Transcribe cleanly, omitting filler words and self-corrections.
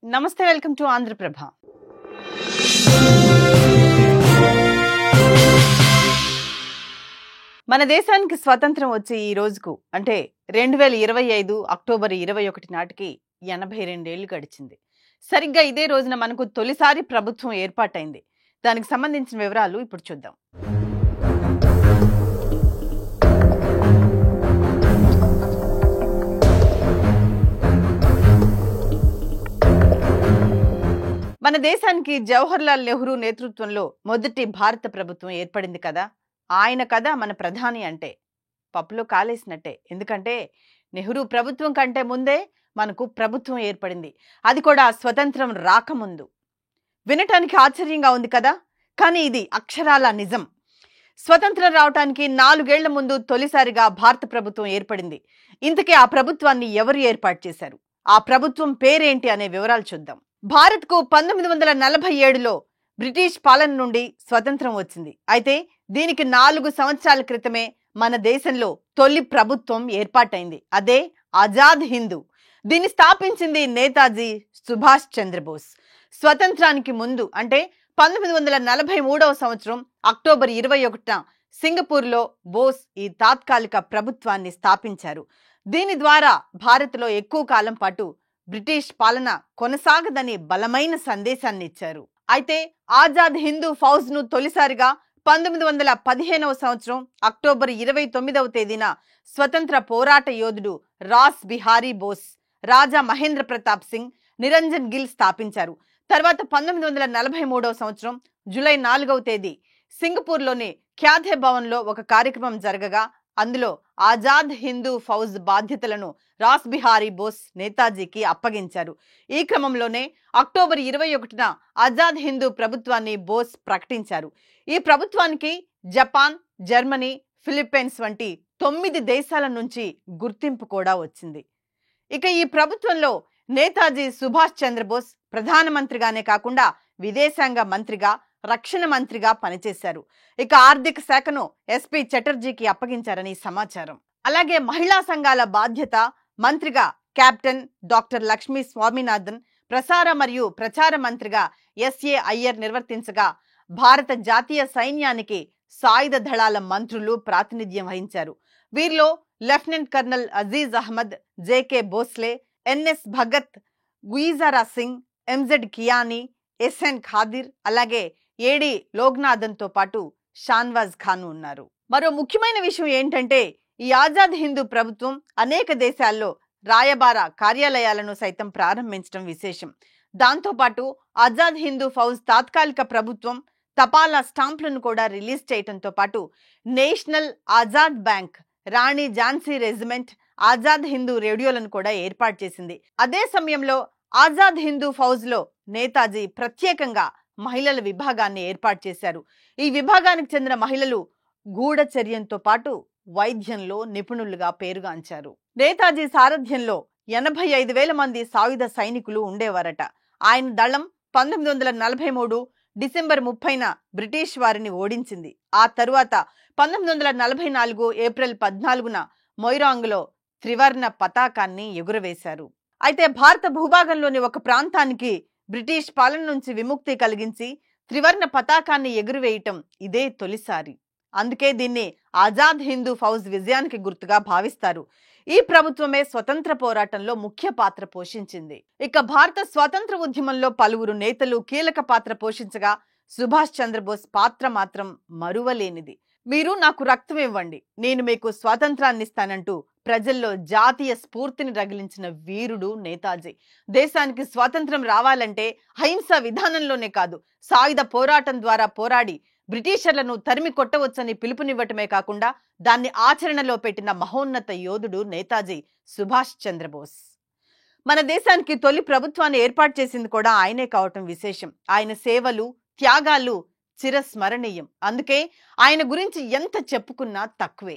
నమస్తే, welcome to Andhraprabha. మన దేశానికి స్వతంత్రం వచ్చి ఈ రోజుకు అంటే 2025 అక్టోబర్ 21 నాటికి 82 ఏళ్లు గడిచింది. సరిగ్గా ఇదే రోజున మనకు తొలిసారి ప్రభుత్వం ఏర్పాటైంది. దానికి సంబంధించిన వివరాలు ఇప్పుడు చూద్దాం. మన దేశానికి జవహర్లాల్ నెహ్రూ నేతృత్వంలో మొదటి భారత ప్రభుత్వం ఏర్పడింది కదా. ఆయన కదా మన ప్రధాని అంటే పప్పులో కాలేసినట్టే. ఎందుకంటే నెహ్రూ ప్రభుత్వం కంటే ముందే మనకు ప్రభుత్వం ఏర్పడింది, అది కూడా స్వతంత్రం రాకముందు. వినటానికి ఆశ్చర్యంగా ఉంది కదా, కానీ ఇది అక్షరాల నిజం. స్వతంత్రం రావటానికి 4 ఏళ్ల ముందు తొలిసారిగా భారత ప్రభుత్వం ఏర్పడింది. ఇంతకీ ఆ ప్రభుత్వాన్ని ఎవరు ఏర్పాటు చేశారు, ఆ ప్రభుత్వం పేరేంటి అనే వివరాలు చూద్దాం. భారత్కు 1947లో బ్రిటిష్ పాలన నుండి స్వతంత్రం వచ్చింది. అయితే దీనికి 4 సంవత్సరాల క్రితమే మన దేశంలో తొలి ప్రభుత్వం ఏర్పాటైంది. అదే ఆజాద్ హిందూ. దీన్ని స్థాపించింది నేతాజీ సుభాష్ చంద్రబోస్. స్వతంత్రానికి ముందు అంటే 1943వ సంవత్సరం అక్టోబర్ 21న సింగపూర్లో బోస్ ఈ తాత్కాలిక ప్రభుత్వాన్ని స్థాపించారు. దీని ద్వారా భారత్లో ఎక్కువ కాలం పాటు బ్రిటిష్ పాలన కొనసాగదని బలమైన సందేశాన్ని ఇచ్చారు. అయితే ఆజాద్ హిందూ ఫౌజ్ ను తొలిసారిగా 1915వ సంవత్సరం అక్టోబర్ 29వ తేదీన స్వతంత్ర పోరాట యోధుడు రాస్ బిహారీ బోస్, రాజా మహేంద్ర ప్రతాప్ సింగ్, నిరంజన్ గిల్ స్థాపించారు. తర్వాత 1943వ సంవత్సరం జూలై 4వ తేదీ సింగపూర్లోని ఖ్యాథే భవన్లో ఒక కార్యక్రమం జరగగా అందులో ఆజాద్ హిందూ ఫౌజ్ బాధ్యతలను రాస్ బిహారీ బోస్ నేతాజీకి అప్పగించారు. ఈ క్రమంలోనే అక్టోబర్ 21న ఆజాద్ హిందూ ప్రభుత్వాన్ని బోస్ ప్రకటించారు. ఈ ప్రభుత్వానికి జపాన్, జర్మనీ, ఫిలిప్పైన్స్ వంటి 9 దేశాల నుంచి గుర్తింపు కూడా వచ్చింది. ఇక ఈ ప్రభుత్వంలో నేతాజీ సుభాష్ చంద్రబోస్ ప్రధానమంత్రిగానే కాకుండా విదేశాంగ మంత్రిగా, రక్షణ మంత్రిగా పనిచేశారు. ఇక ఆర్థిక శాఖను ఎస్పీ చటర్జీకి అప్పగించారని సమాచారం. అలాగే మహిళా సంఘాల బాధ్యత మంత్రిగా కెప్టెన్ డాక్టర్ లక్ష్మీ స్వామినాథన్, ప్రసార మరియు ప్రచార మంత్రిగా ఎస్ఏ అయ్యర్ నిర్వర్తించగా భారత జాతీయ సైన్యానికి సాయుధ దళాల మంత్రులు ప్రాతినిధ్యం వహించారు. వీరిలో lieutenant colonel Aziz Ahmed, JK Bhosle, NS Bhagat, గుయిజారా సింగ్, ఎంజెడ్ కియానీ, ఎస్ఎన్ ఖాదిర్, అలాగే ఏడి లోక్నాథన్ తో పాటు షాన్వాజ్ ఖాన్ ఉన్నారు. మరో ముఖ్యమైన విషయం ఏంటంటే ఈ ఆజాద్ హిందూ ప్రభుత్వం అనేక దేశాల్లో రాయబార కార్యాలయాలను సైతం ప్రారంభించడం విశేషం. దాంతోపాటు ఆజాద్ హిందూ ఫౌజ్ తాత్కాలిక ప్రభుత్వం తపాలా స్టాంపులను కూడా రిలీజ్ చేయడంతో పాటు నేషనల్ ఆజాద్ బ్యాంక్, రాణి ఝాన్సీ రెజిమెంట్, ఆజాద్ హిందూ రేడియోలను కూడా ఏర్పాటు చేసింది. అదే సమయంలో ఆజాద్ హిందూ ఫౌజ్ లో నేతాజీ ప్రత్యేకంగా మహిళల విభాగాన్ని ఏర్పాటు చేశారు. ఈ విభాగానికి చెందిన మహిళలు గూఢచర్యంతో పాటు వైద్యంలో నిపుణులుగా పేరుగాంచారు. నేతాజీ సారథ్యంలో 85,000 మంది సాయుధ సైనికులు ఉండేవారట. ఆయన దళం 1943 డిసెంబర్ 30న బ్రిటిష్ వారిని ఓడించింది. ఆ తరువాత 1944 ఏప్రిల్ 14న మొయిరాంగ్లో త్రివర్ణ పతాకాన్ని ఎగురవేశారు. అయితే భారత భూభాగంలోని ఒక ప్రాంతానికి బ్రిటిష్ పాలన నుంచి విముక్తి కలిగించి త్రివర్ణ పతాకాన్ని ఎగురవేయటం ఇదే తొలిసారి. అందుకే దీన్ని ఆజాద్ హిందూ ఫౌజ్ విజయానికి గుర్తుగా భావిస్తారు. ఈ ప్రభుత్వమే స్వతంత్ర పోరాటంలో ముఖ్య పాత్ర పోషించింది. ఇక భారత స్వాతంత్ర ఉద్యమంలో పలువురు నేతలు కీలక పాత్ర పోషించగా సుభాష్ చంద్రబోస్ పాత్ర మాత్రం మరువలేనిది. మీరు నాకు రక్తం ఇవ్వండి, నేను మీకు స్వాతంత్రాన్ని ఇస్తానంటూ ప్రజల్లో జాతీయ స్ఫూర్తిని రగిలించిన వీరుడు నేతాజీ. దేశానికి స్వాతంత్రం రావాలంటే అహింస విధానంలోనే కాదు, సాయుధ పోరాటం ద్వారా పోరాడి బ్రిటిషర్లను తరిమి కొట్టవచ్చని పిలుపునివ్వటమే కాకుండా దాన్ని ఆచరణలో పెట్టిన మహోన్నత యోధుడు నేతాజీ సుభాష్ చంద్రబోస్. మన దేశానికి తొలి ప్రభుత్వాన్ని ఏర్పాటు చేసింది కూడా ఆయనే కావటం విశేషం. ఆయన సేవలు, త్యాగాలు చిరస్మరణీయం. అందుకే ఆయన గురించి ఎంత చెప్పుకున్నా తక్కువే.